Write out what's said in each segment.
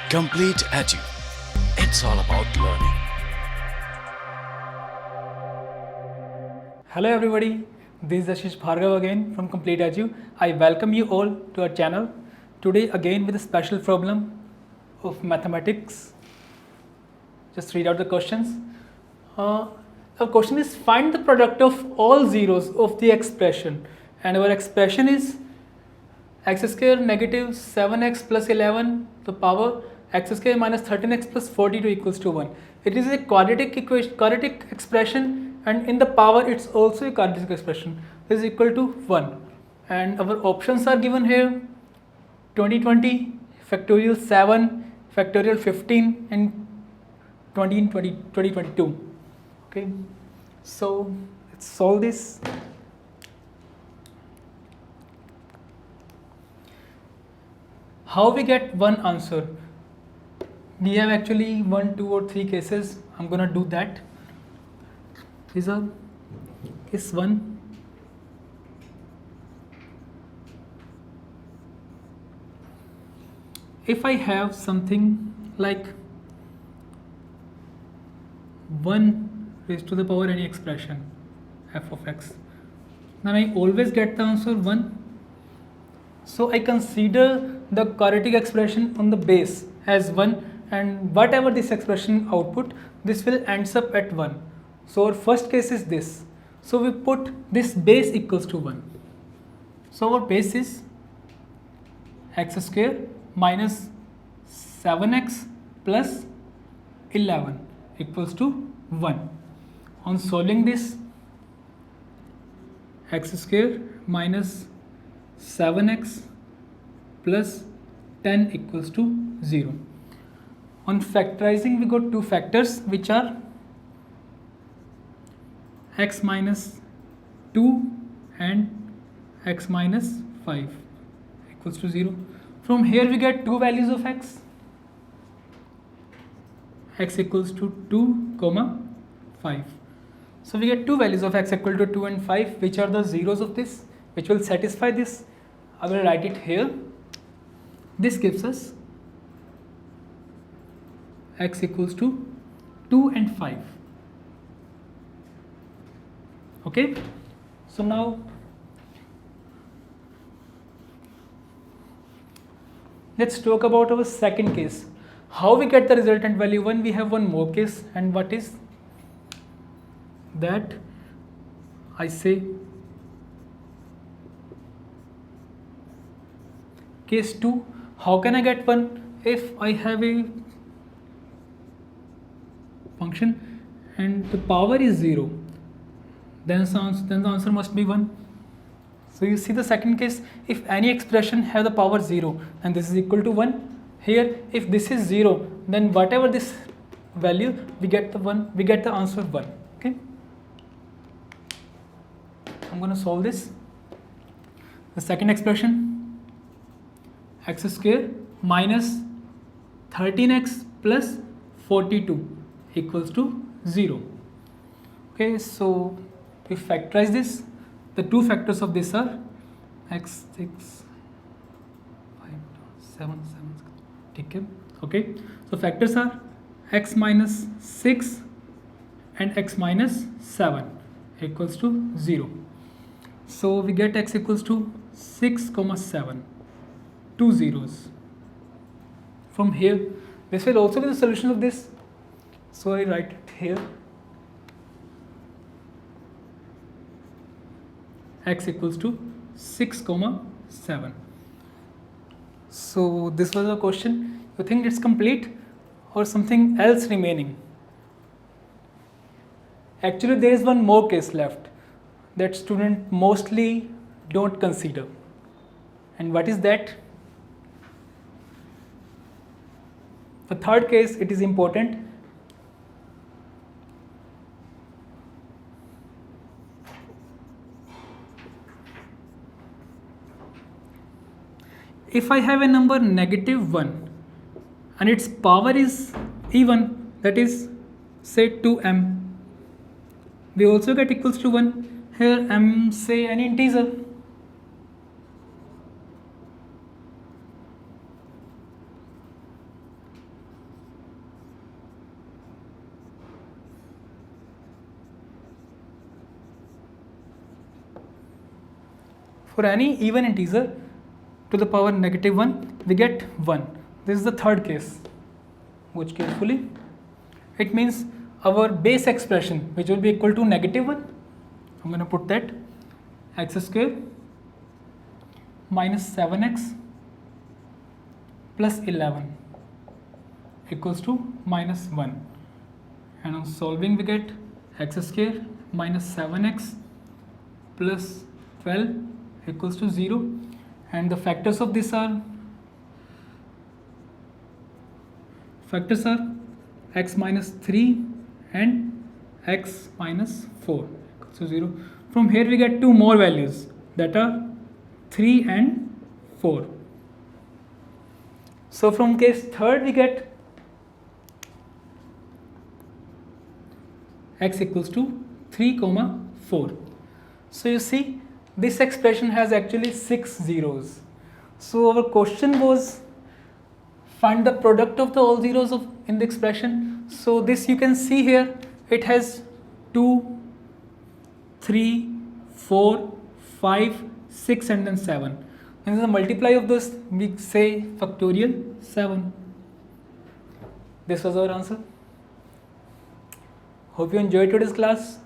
Complete Edu. It's all about learning. Hello everybody, this is Ashish Bhargav again from Complete Edu. I welcome you all to our channel. Today again with a special problem of mathematics. Just read out the questions. Our question is find the product of all zeros of the expression, and our expression is x square negative 7x plus 11 the power x square minus 13x plus 42 equals to 1. It is a quadratic equation, quadratic expression, and in the power it's also a quadratic expression. This is equal to 1. And our options are given here: 2020, factorial 7, factorial 15, and 2022. Okay, so let's solve this. How we get one answer? We have actually 1, 2 or 3 cases. I'm gonna do that. These are case 1. If I have something like 1 raised to the power any expression f of x, then I always get the answer 1. So I consider the quadratic expression on the base as 1, and whatever this expression output, this will ends up at 1. So our first case is this. So we put this base equals to 1. So our base is x square minus 7x plus 11 equals to 1. On solving this, x square minus 7x plus 10 equals to 0. On factorizing, we got two factors which are x minus 2 and x minus 5 equals to 0. From here we get two values of x equals to 2 comma 5. So we get two values of x equal to 2 and 5, which are the zeros of this, which will satisfy this. I will write it here. This gives us x equals to 2 and 5. Okay, so now let's talk about our second case. How we get the resultant value 1? We have one more case, and what is that? I say case 2. How can I get 1? If I have a function and the power is 0, then the answer must be 1. So you see the second case, if any expression have the power 0, then this is equal to 1. Here, if this is 0, then whatever this value, we get the answer 1. Okay, I'm going to solve this. The second expression, x square minus 13x plus 42 equals to 0. Okay, so we factorize this. The two factors of this are x 6 5 7 7. Okay, so factors are x minus 6 and x minus 7 equals to 0. So we get x equals to 6 comma 7, two zeros. From here, this will also be the solution of this. So I write it here. X equals to 6 comma 7. So this was the question. You think it's complete or something else remaining? Actually, there is one more case left that students mostly don't consider. And what is that? The third case, it is important. If I have a number negative 1 and its power is even, that is say 2m, we also get equals to 1. Here m, say an integer. For any even integer to the power negative 1, we get 1. This is the third case. Watch carefully. It means our base expression, which will be equal to negative 1, I'm going to put that, x square minus 7x plus 11 equals to minus 1. And on solving we get x square minus 7x plus 12 equals to 0. And the factors of this are x minus 3 and x minus 4 equals to 0. From here we get two more values, that are 3 and 4. So from case third we get x equals to 3, 4. So you see, this expression has actually 6 zeros. So our question was find the product of the all zeros in the expression. So this you can see here, it has 2, 3, 4, 5, 6 and then 7. And the multiply of this, we say factorial 7. This was our answer. Hope you enjoyed today's class.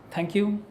Thank you.